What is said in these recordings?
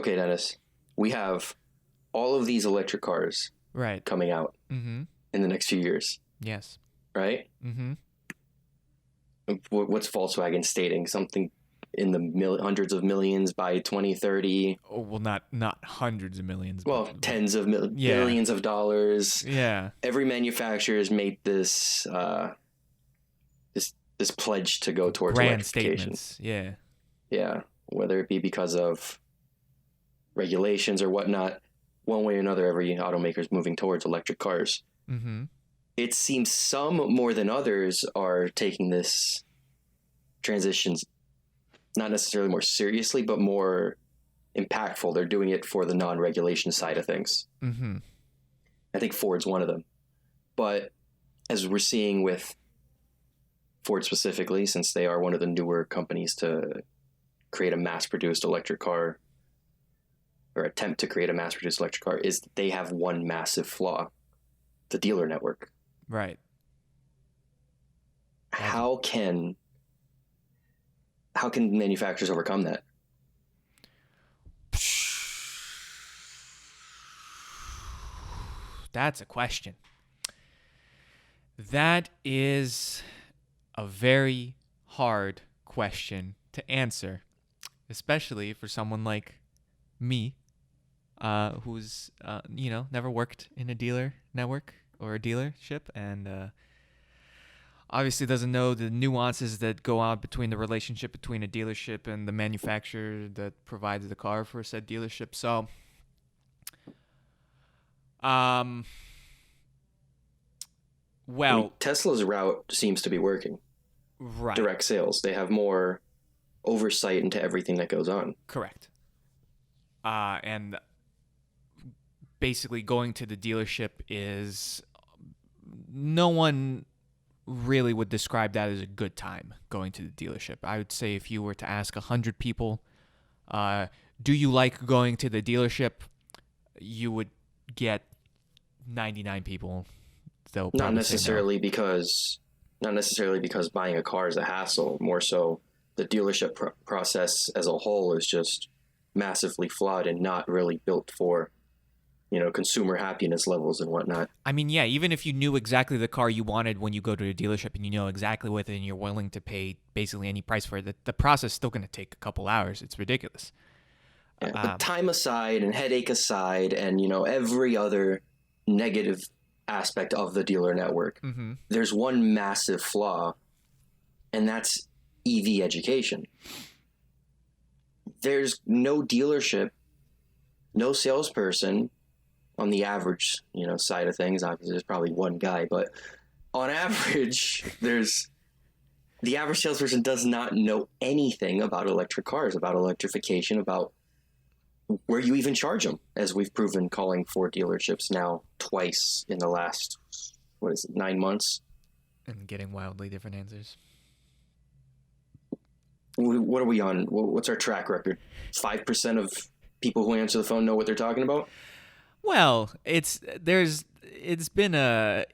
okay, Dennis, we have all of these electric cars Right. coming out Mm-hmm. in the next few years, Yes. right? Mm-hmm. What's Volkswagen stating? Something in the hundreds of millions by 2030. Oh, well, not hundreds of millions, Well, but tens of yeah. billions of dollars. Yeah. Every manufacturer has made this this pledge to go towards Grand electrification. statements. Yeah. Yeah, whether it be because of regulations or whatnot, one way or another, every automaker is moving towards electric cars. Mm-hmm. It seems some more than others are taking this transition not necessarily more seriously, but more impactful. They're doing it for the non-regulation side of things. Mm-hmm. I think Ford's one of them. But as we're seeing with Ford specifically, since they are one of the newer companies to create a mass-produced electric car, or attempt to create a mass-produced electric car, is they have one massive flaw: the dealer network. Right. How can manufacturers overcome that? That's a question. That is a very hard question to answer, especially for someone like me, who's never worked in a dealer network or a dealership, and obviously doesn't know the nuances that go on between the relationship between a dealership and the manufacturer that provides the car for said dealership. So, well, Tesla's route seems to be working. right. Direct sales. They have more oversight into everything that goes on. Correct. And basically going to the dealership is, no one really would describe that as a good time, going to the dealership. I would say if you were to ask 100 people, do you like going to the dealership, you would get 99 people. They'll Not probably say necessarily because buying a car is a hassle. More so, the dealership process as a whole is just massively flawed and not really built for, consumer happiness levels and whatnot. I mean, yeah, even if you knew exactly the car you wanted when you go to a dealership and you know exactly what it and you're willing to pay basically any price for it, the process is still going to take a couple hours. It's ridiculous. Yeah, but time aside and headache aside and, every other negative aspect of the dealer network, Mm-hmm. there's one massive flaw, and that's EV education. There's no dealership, no salesperson on the average, side of things. Obviously, there's probably one guy, but on average, the average salesperson does not know anything about electric cars, about electrification, about where you even charge them, as we've proven calling Ford dealerships now twice in the last, 9 months? And getting wildly different answers. What are we on? What's our track record? 5% of people who answer the phone know what they're talking about? Well, it's been an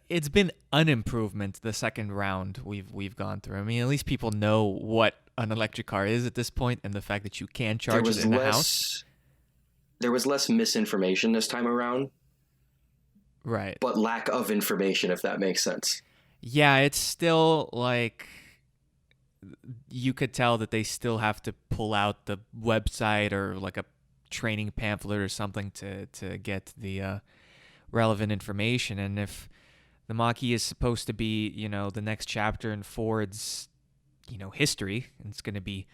improvement the second round we've gone through. I mean, at least people know what an electric car is at this point, and the fact that you can charge it in a house. There was less misinformation this time around. Right. But lack of information, if that makes sense. Yeah, it's still like you could tell that they still have to pull out the website or like a training pamphlet or something to get the relevant information. And if the Mach-E is supposed to be, the next chapter in Ford's, history, and it's going to be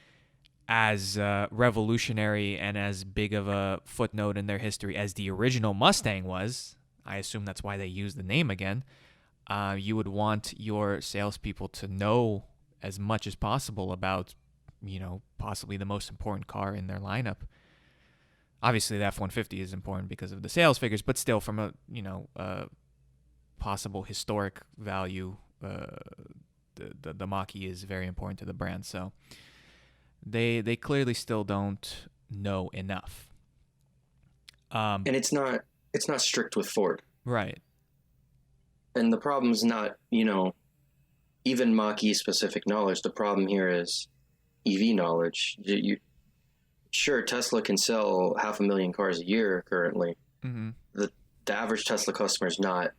as revolutionary and as big of a footnote in their history as the original Mustang was, I assume that's why they used the name again, you would want your salespeople to know as much as possible about, possibly the most important car in their lineup. Obviously, the F-150 is important because of the sales figures, but still, from a possible historic value, the Mach-E is very important to the brand. So they clearly still don't know enough. And it's not strict with Ford. Right. And the problem's not, even Mach-E specific knowledge. The problem here is EV knowledge. sure, Tesla can sell 500,000 cars a year currently. Mm-hmm. The average Tesla customer is not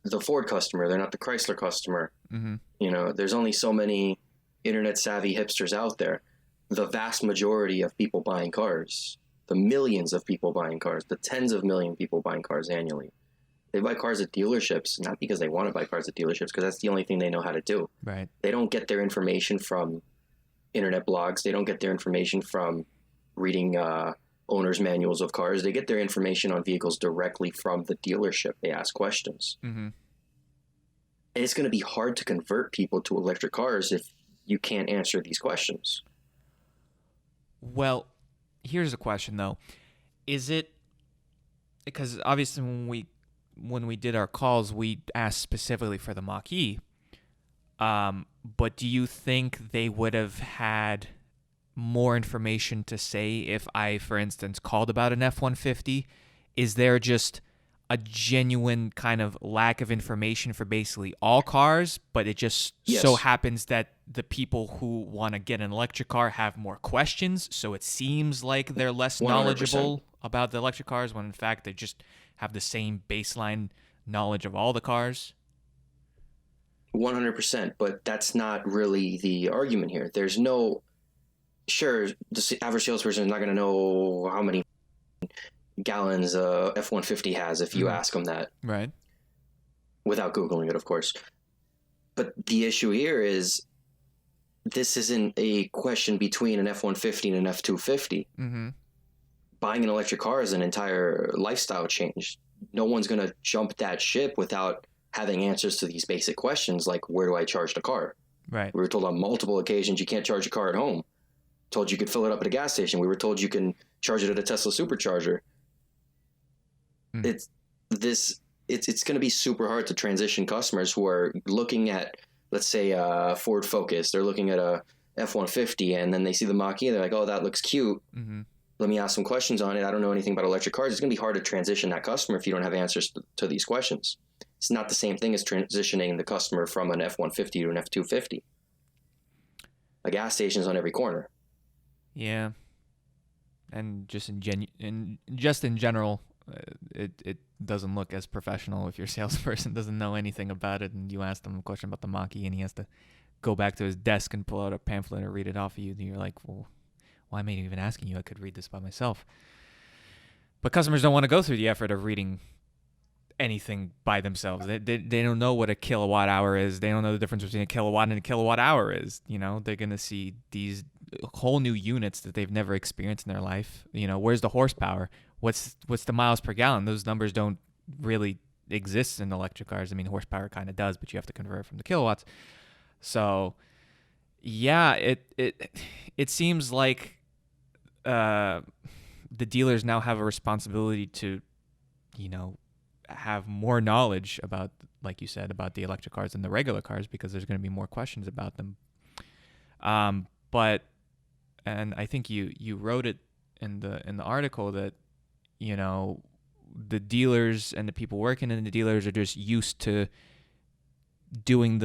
the Ford customer. They're not the Chrysler customer. Mm-hmm. There's only so many internet savvy hipsters out there. The vast majority of people buying cars, the millions of people buying cars, the tens of million people buying cars annually, they buy cars at dealerships, not because they want to buy cars at dealerships, because that's the only thing they know how to do. Right. They don't get their information from internet blogs. They don't get their information from reading owner's manuals of cars. They get their information on vehicles directly from the dealership. They ask questions. Mm-hmm. And it's going to be hard to convert people to electric cars if you can't answer these questions. Well, here's a question though: is it because obviously when we did our calls, we asked specifically for the Mach-E, but do you think they would have had more information to say if I, for instance, called about an F-150? Is there just a genuine kind of lack of information for basically all cars, but it just so happens that the people who want to get an electric car have more questions, so it seems like they're less 100%. knowledgeable about the electric cars when in fact they just have the same baseline knowledge of all the cars? 100%, but that's not really the argument here. There's no... Sure, the average salesperson is not going to know how many gallons a F-150 has if you ask them that. Right. Without Googling it, of course. But the issue here is this isn't a question between an F-150 and an F-250. Mm-hmm. Buying an electric car is an entire lifestyle change. No one's going to jump that ship without having answers to these basic questions like, where do I charge the car? Right. We were told on multiple occasions you can't charge a car at home. Told you could fill it up at a gas station. We were told you can charge it at a Tesla supercharger. It's going to be super hard to transition customers who are looking at, let's say, Ford Focus. They're looking at a F-150 and then they see the Mach-E. They're like, oh, that looks cute. Mm-hmm. Let me ask some questions on it. I don't know anything about electric cars. It's going to be hard to transition that customer if you don't have answers to these questions. It's not the same thing as transitioning the customer from an F-150 to an F-250. A gas station's on every corner. Yeah, and just in general, it doesn't look as professional if your salesperson doesn't know anything about it, and you ask them a question about the Mach-E, and he has to go back to his desk and pull out a pamphlet and read it off of you. And you're like, well, why am I even asking you? I could read this by myself. But customers don't want to go through the effort of reading anything by themselves. They don't know what a kilowatt hour is. They don't know the difference between a kilowatt and a kilowatt hour is. They're gonna see these whole new units that they've never experienced in their life. Where's the horsepower? What's the miles per gallon? Those numbers don't really exist in electric cars. I mean, horsepower kind of does, but you have to convert from the kilowatts. So yeah, it seems like the dealers now have a responsibility to have more knowledge about, like you said, about the electric cars than the regular cars, because there's going to be more questions about them. And I think you wrote it in the article that the dealers and the people working in the dealers are just used to doing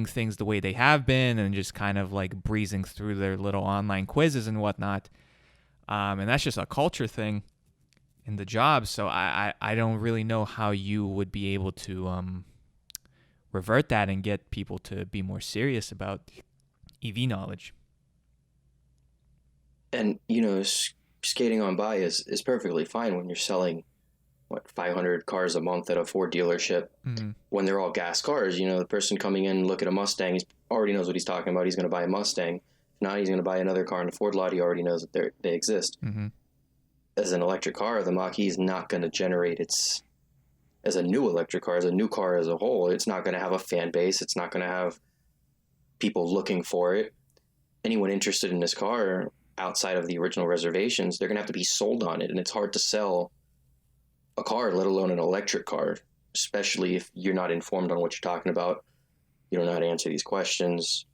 things the way they have been and just kind of like breezing through their little online quizzes and whatnot. And that's just a culture thing in the job. So I don't really know how you would be able to revert that and get people to be more serious about EV knowledge. And, skating on by is perfectly fine when you're selling, 500 cars a month at a Ford dealership, when they're all gas cars. The person coming in, look at a Mustang, he already knows what he's talking about. He's going to buy a Mustang. If not, he's going to buy another car in the Ford lot. He already knows that they exist. Mm-hmm. As an electric car, the Mach-E is not going to generate as a new electric car, as a new car as a whole, it's not going to have a fan base. It's not going to have people looking for it. Anyone interested in this car outside of the original reservations, they're going to have to be sold on it. And it's hard to sell a car, let alone an electric car, especially if you're not informed on what you're talking about. You don't know how to answer these questions.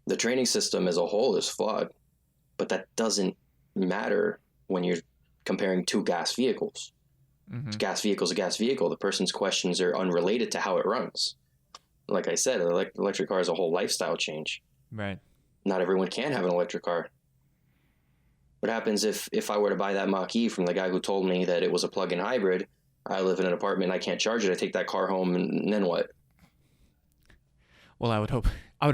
The training system as a whole is flawed, but that doesn't matter when you're comparing two gas vehicles. Mm-hmm. A gas vehicle is a gas vehicle. The person's questions are unrelated to how it runs. Like I said, an electric car is a whole lifestyle change. Right. Not everyone can have an electric car. What happens if I were to buy that Mach-E from the guy who told me that it was a plug-in hybrid? I live in an apartment, I can't charge it. I take that car home, and then what? Well, I would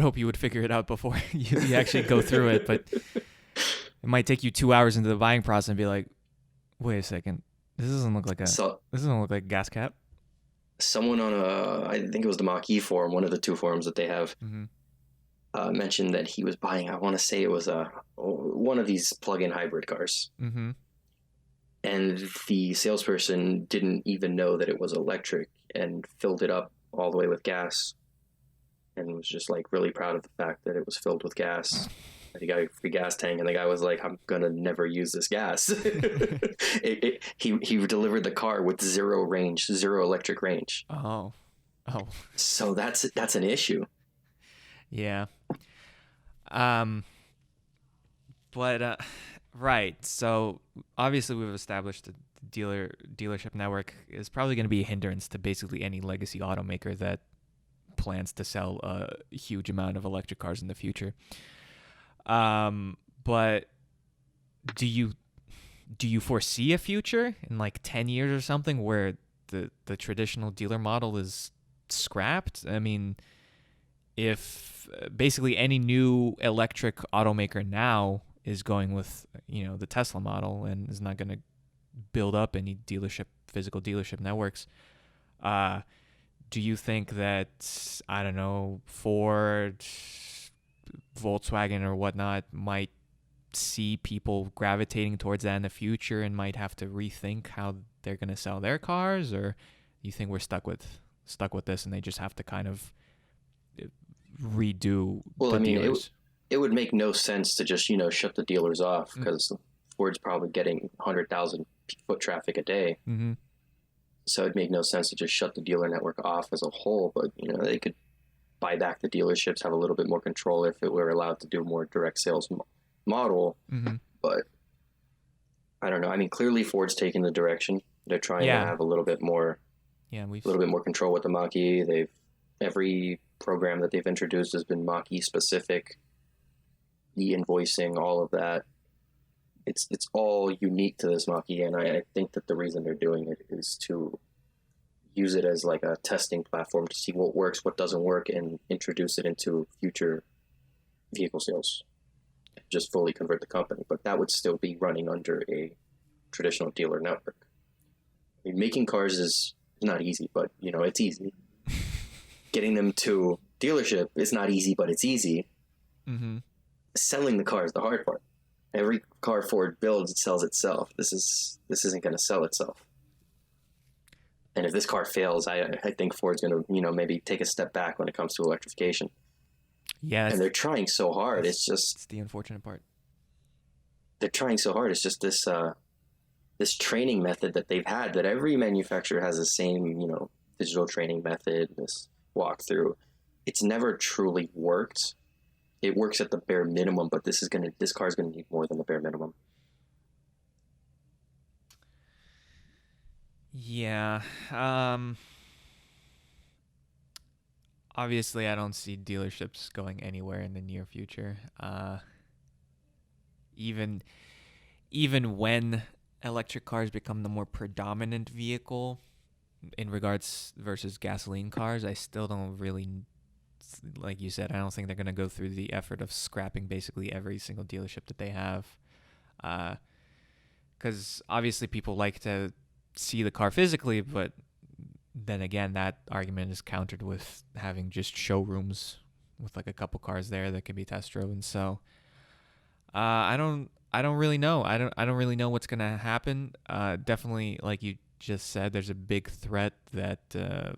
hope you would figure it out before you actually go through it, but it might take you 2 hours into the buying process and be like, wait a second, So this doesn't look like a gas cap. someone on I think it was the Mach-E forum, one of the two forums that they have, Mm-hmm. mentioned that he was buying. I want to say it was one of these plug-in hybrid cars, Mm-hmm. and the salesperson didn't even know that it was electric and filled it up all the way with gas, and was just like really proud of the fact that it was filled with gas. He got a free gas tank, and the guy was like, "I'm gonna never use this gas." He delivered the car with zero range, zero electric range. Oh. Oh. So that's an issue. Yeah. Um. But right. So obviously we've established the dealership network is probably going to be a hindrance to basically any legacy automaker that plans to sell a huge amount of electric cars in the future. But do you foresee a future in like 10 years or something where the traditional dealer model is scrapped? I mean, if basically any new electric automaker now is going with, the Tesla model and is not going to build up any physical dealership networks, do you think that, I don't know, Ford, Volkswagen or whatnot might see people gravitating towards that in the future and might have to rethink how they're going to sell their cars? Or you think we're stuck with this and they just have to kind of redo the dealers? It would make no sense to just shut the dealers off, because Ford's probably getting 100,000 foot traffic a day. Mm-hmm. So it'd make no sense to just shut the dealer network off as a whole. But they could buy back the dealerships, have a little bit more control if it were allowed to do more direct sales model. Mm-hmm. But I don't know. I mean, clearly Ford's taking the direction. They're trying to have a little bit more control with the Mach-E. Every program that they've introduced has been Mach-E specific. E-invoicing, all of that. It's all unique to this Mach-E, and I think that the reason they're doing it is to use it as like a testing platform to see what works, what doesn't work, and introduce it into future vehicle sales. Just fully convert the company, but that would still be running under a traditional dealer network. I mean, making cars is not easy, but it's easy. Getting them to dealership is not easy, but it's easy. Mm-hmm. Selling the car is the hard part. Every car Ford builds, it sells itself. This isn't going to sell itself. And if this car fails, I think Ford's going to maybe take a step back when it comes to electrification. Yeah, and they're trying so hard. It's the unfortunate part. They're trying so hard. It's just this training method that they've had, that every manufacturer has the same digital training method, this walkthrough. It's never truly worked. It works at the bare minimum, but this car is gonna need more than the bare minimum. Yeah. Obviously, I don't see dealerships going anywhere in the near future. Even when electric cars become the more predominant vehicle in regards versus gasoline cars, I still don't really, like you said, I don't think they're going to go through the effort of scrapping basically every single dealership that they have. Because obviously people like to see the car physically, but then again, that argument is countered with having just showrooms with like a couple cars there that can be test driven. So I don't really know. I don't really know what's gonna happen. Definitely, like you just said, there's a big threat that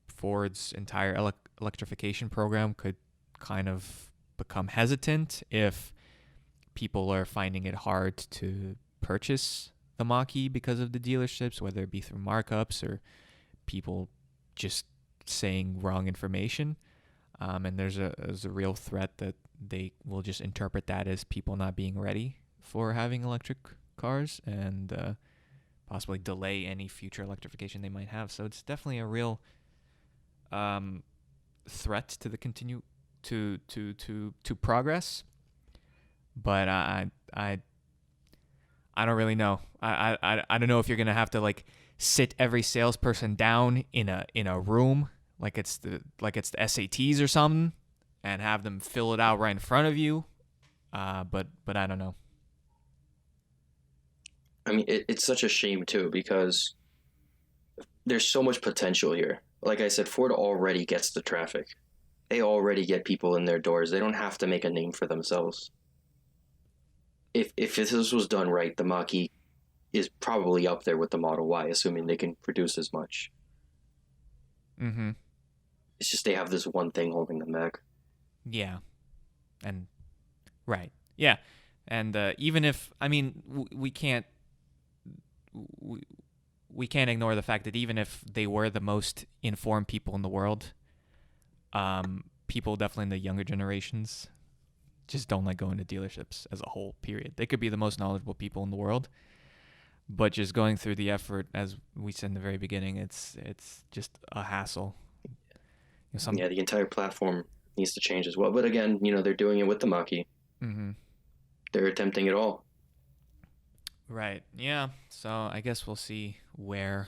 Ford's entire electrification program could kind of become hesitant if people are finding it hard to purchase the Mach-E because of the dealerships, whether it be through markups or people just saying wrong information. And there's a real threat that they will just interpret that as people not being ready for having electric cars and possibly delay any future electrification they might have. So it's definitely a real threat to the to progress. But I don't really know. I don't know if you're gonna have to like sit every salesperson down in a room like it's the SATs or something, and have them fill it out right in front of you. But I don't know. I mean, it's such a shame too because there's so much potential here. Like I said, Ford already gets the traffic. They already get people in their doors. They don't have to make a name for themselves. If this was done right, the Mach-E is probably up there with the Model Y, assuming they can produce as much. Mm-hmm. It's just they have this one thing holding them back. Yeah. And right. Yeah. And even if we can't we can't ignore the fact that even if they were the most informed people in the world, people definitely in the younger generations just don't like going to dealerships as a whole, period. They could be the most knowledgeable people in the world, but just going through the effort, as we said in the very beginning, it's just a hassle. Yeah, the entire platform needs to change as well. But again, they're doing it with the Mach-E. Mm-hmm. They're attempting it all. Right. Yeah. So I guess we'll see where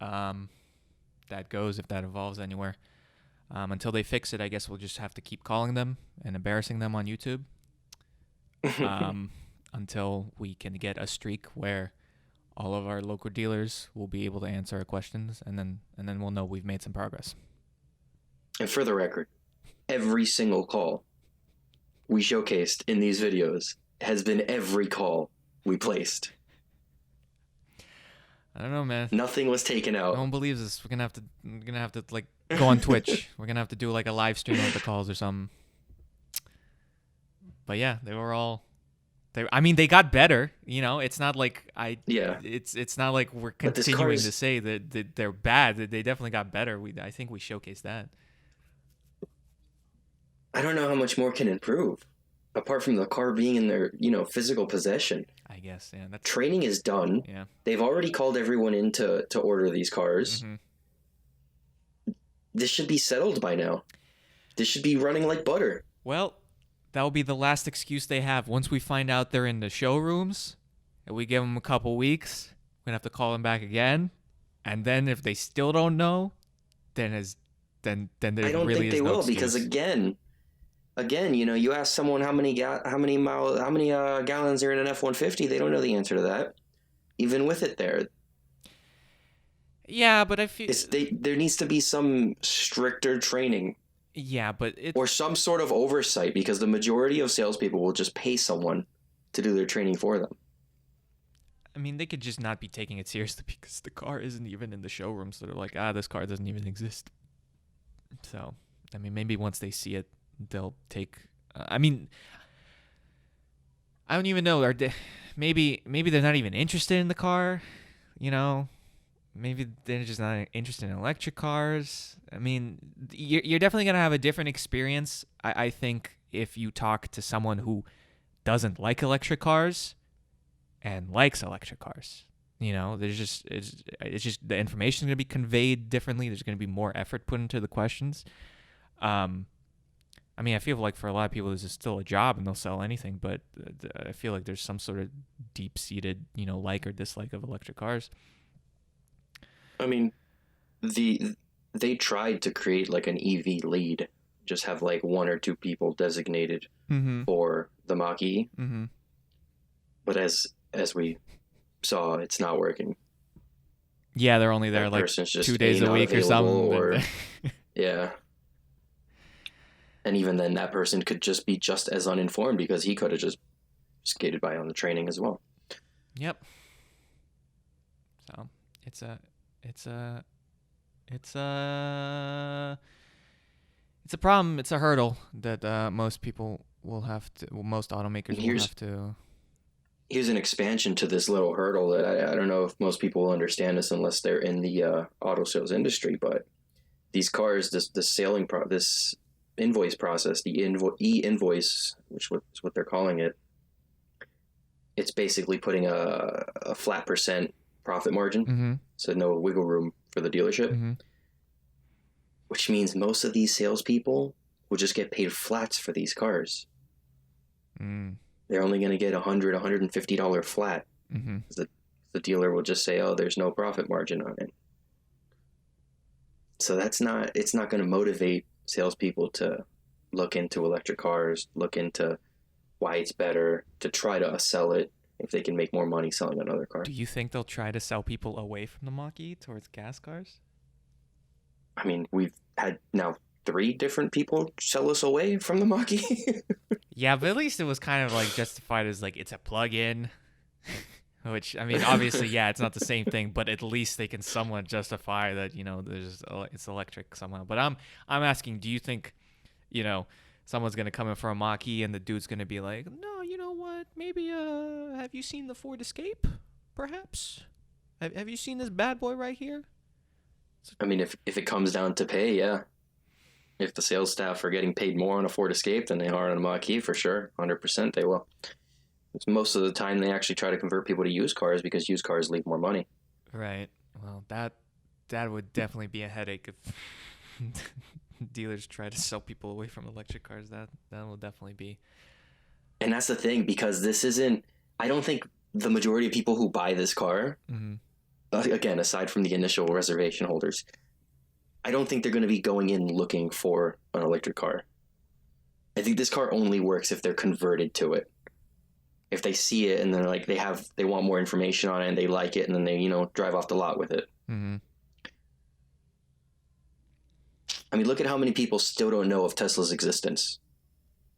that goes, if that evolves anywhere. Until they fix it, I guess we'll just have to keep calling them and embarrassing them on YouTube until we can get a streak where all of our local dealers will be able to answer our questions, and then we'll know we've made some progress. And for the record, every single call we showcased in these videos has been every call we placed. I don't know, man. Nothing was taken out. No one believes us. We're gonna have to like go on Twitch. We're gonna have to do like a live stream of the calls or something. But yeah, they were all. They got better. It's not like It's not like we're continuing to say that they're bad. They definitely got better. I think we showcased that. I don't know how much more can improve, apart from the car being in their physical possession. I guess, yeah. Training is done. Yeah. They've already called everyone in to order these cars. Mm-hmm. This should be settled by now. This should be running like butter. Well, that will be the last excuse they have. Once we find out they're in the showrooms, and we give them a couple weeks, we're going to have to call them back again. And then if they still don't know, then there I don't really think they is no will excuse. Because again, you ask someone how many gallons are in an F-150, they don't know the answer to that. Even with it there. Yeah, but I feel there needs to be some stricter training. Yeah, but or some sort of oversight, because the majority of salespeople will just pay someone to do their training for them. I mean, they could just not be taking it seriously because the car isn't even in the showroom, so they're like, this car doesn't even exist. So, I mean, maybe once they see it, they'll take. I don't even know. Maybe they're not even interested in the car. Maybe they're just not interested in electric cars. I mean, you're definitely going to have a different experience, I think, if you talk to someone who doesn't like electric cars and likes electric cars. There's just it's just the information is going to be conveyed differently. There's going to be more effort put into the questions. I feel like for a lot of people, this is still a job and they'll sell anything, but I feel like there's some sort of deep-seated, like or dislike of electric cars. I mean, they tried to create like an EV lead, just have like one or two people designated for the Mach-E. Mm-hmm. But as we saw, it's not working. Yeah, they're only there like 2 days a week or something. Yeah. And even then, that person could just be just as uninformed because he could have just skated by on the training as well. Yep. So it's a problem. It's a hurdle that most people will have to. Well, most automakers will have to. Here's an expansion to this little hurdle that I don't know if most people will understand this unless they're in the auto sales industry. But these cars, this invoice process, the e-invoice, which is what they're calling it. It's basically putting a flat % profit margin, so no wiggle room for the dealership, which means most of these salespeople will just get paid flats for these cars. They're only going to get $100, $150 flat. Mm-hmm. The dealer will just say, "Oh, there's no profit margin on it." So it's not going to motivate salespeople to look into electric cars, look into why it's better, to try to sell it if they can make more money selling another car. Do you think they'll try to sell people away from the Mach-E towards gas cars? I mean, we've had now 3 different people sell us away from the Mach-E. Yeah, but at least it was kind of like justified as like it's a plug-in, which I mean, obviously, yeah, it's not the same thing, but at least they can somewhat justify that it's electric somehow. But I'm asking, do you think someone's gonna come in for a Mach-E and the dude's gonna be like, no, you know what? Maybe have you seen the Ford Escape? Perhaps. Have you seen this bad boy right here? I mean, if it comes down to pay, yeah. If the sales staff are getting paid more on a Ford Escape than they are on a Mach-E, for sure, 100% they will. Most of the time, they actually try to convert people to used cars because used cars leave more money. Right. Well, that would definitely be a headache if dealers try to sell people away from electric cars. That will definitely be. And that's the thing, because this isn't. I don't think the majority of people who buy this car, again, aside from the initial reservation holders, I don't think they're going to be going in looking for an electric car. I think this car only works if they're converted to it. If they see it and they're like they want more information on it and they like it and then they drive off the lot with it. Mm-hmm. I mean, look at how many people still don't know of Tesla's existence.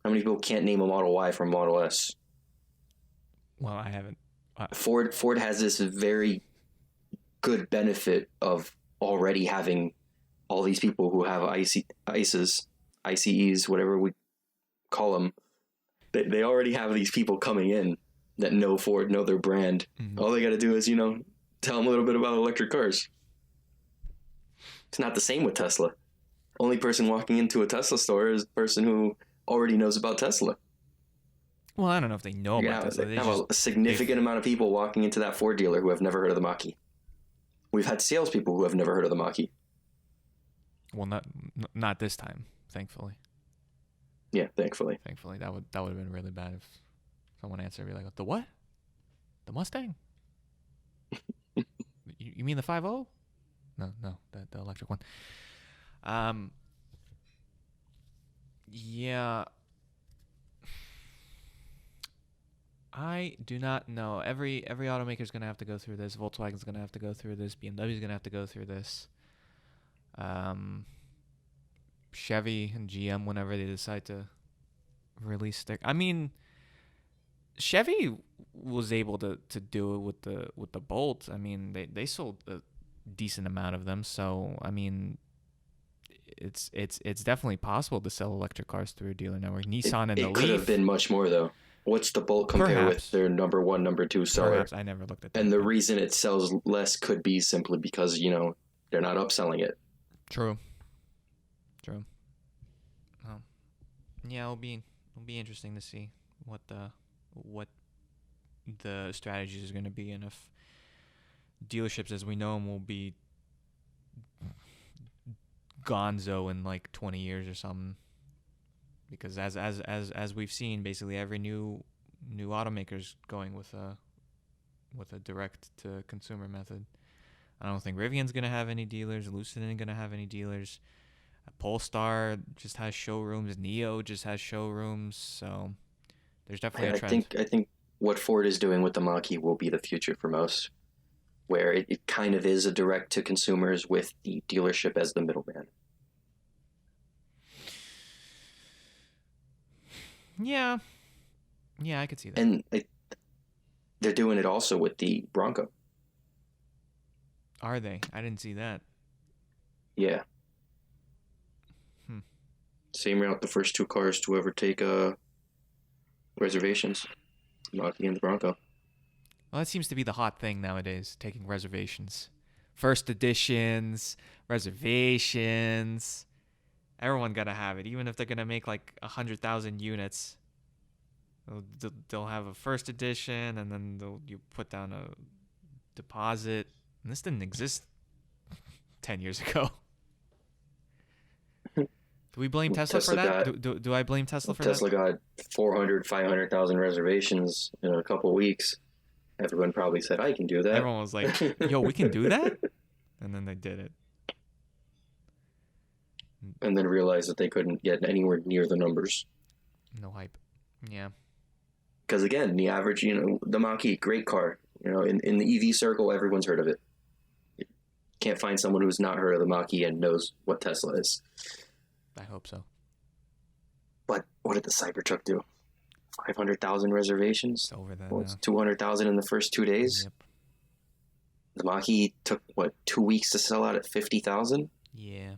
How many people can't name a Model Y from Model S? Well, I haven't. Ford has this very good benefit of already having all these people who have ICEs, whatever we call them. They already have these people coming in that know Ford, know their brand. Mm-hmm. All they got to do is, tell them a little bit about electric cars. It's not the same with Tesla. Only person walking into a Tesla store is the person who already knows about Tesla. Well, I don't know if they know about Tesla. They have a significant amount of people walking into that Ford dealer who have never heard of the Mach-E. We've had salespeople who have never heard of the Mach-E. Well, not this time, thankfully. Yeah, thankfully. Thankfully, that would have been really bad if someone answered me like, "The what? The Mustang? you mean the 5.0? No, the electric one." Yeah. I do not know. Every automaker is going to have to go through this. Volkswagen's going to have to go through this. BMW's going to have to go through this. Chevy and GM, whenever they decide to release their... I mean, Chevy was able to do it with the Bolt. I mean, they sold a decent amount of them. So, I mean, it's definitely possible to sell electric cars through a dealer network. Nissan and the Leaf... It could have been much more, though. What's the Bolt compare with their number 1, number 2 seller? Perhaps. I never looked at that. And the reason it sells less could be simply because, they're not upselling it. True. Well, yeah, it'll be interesting to see what the strategies is going to be, and if dealerships as we know them will be gonzo in like 20 years or something. Because as we've seen, basically every new automaker's going with a direct to consumer method. I don't think Rivian's gonna have any dealers. Lucid isn't gonna have any dealers. Polestar just has showrooms. Neo just has showrooms. So there's definitely a trend. I think what Ford is doing with the Mach-E will be the future for most, where it kind of is a direct to consumers with the dealership as the middleman. Yeah, I could see that. And they're doing it also with the Bronco. Are they? I didn't see that. Yeah. Same route, the first 2 cars to ever take reservations. Mach-E and the Bronco. Well, that seems to be the hot thing nowadays, taking reservations. First editions, reservations... Everyone gotta have it, even if they're gonna make like 100,000 units. They'll have a first edition, and then you put down a deposit. And this didn't exist 10 years ago. Do we blame Tesla for that? Do I blame Tesla for that? Tesla got 400,000, 500,000 reservations in a couple of weeks. Everyone probably said, "I can do that." Everyone was like, "Yo, we can do that," and then they did it. And then realized that they couldn't get anywhere near the numbers. No hype. Yeah. Because again, the average, the Mach-E, great car. In the EV circle, everyone's heard of it. You can't find someone who's not heard of the Mach-E and knows what Tesla is. I hope so. But what did the Cybertruck do? 500,000 reservations? It's over that. Well, it's 200,000 in the first 2 days. Yep. The Mach-E took, 2 weeks to sell out at 50,000? Yeah.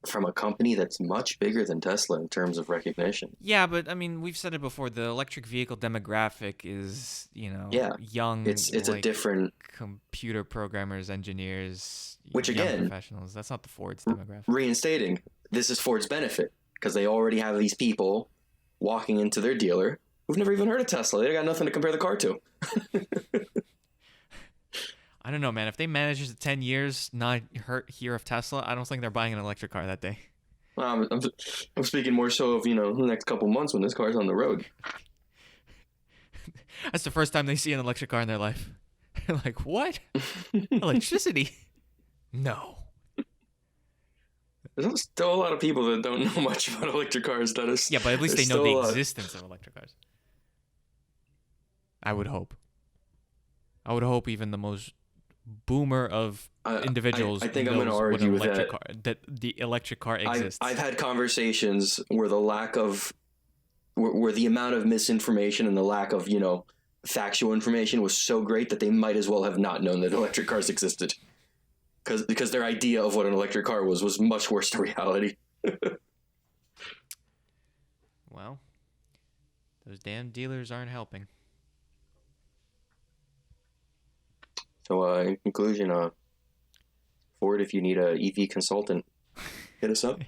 From a company that's much bigger than Tesla in terms of recognition. Yeah, but I mean, we've said it before. The electric vehicle demographic is, young. It's a different computer programmers, engineers, which young again, professionals. That's not the Ford's demographic. Reinstating, this is Ford's benefit because they already have these people walking into their dealer who've never even heard of Tesla. They got nothing to compare the car to. I don't know, man. If they manage to 10 years not hear of Tesla, I don't think they're buying an electric car that day. Well, I'm speaking more so of, the next couple months when this car's on the road. That's the first time they see an electric car in their life. They're like, what? Electricity? No. There's still a lot of people that don't know much about electric cars, Dennis. Yeah, but at least they know the existence of electric cars. I would hope. I would hope even the most boomer of individuals I think I'm going to argue with that. That the electric car exists. I've had conversations where where the amount of misinformation and the lack of, factual information was so great that they might as well have not known that electric cars existed. Because their idea of what an electric car was much worse than reality. Well, those damn dealers aren't helping. So, in conclusion, Ford, if you need a EV consultant, hit us up.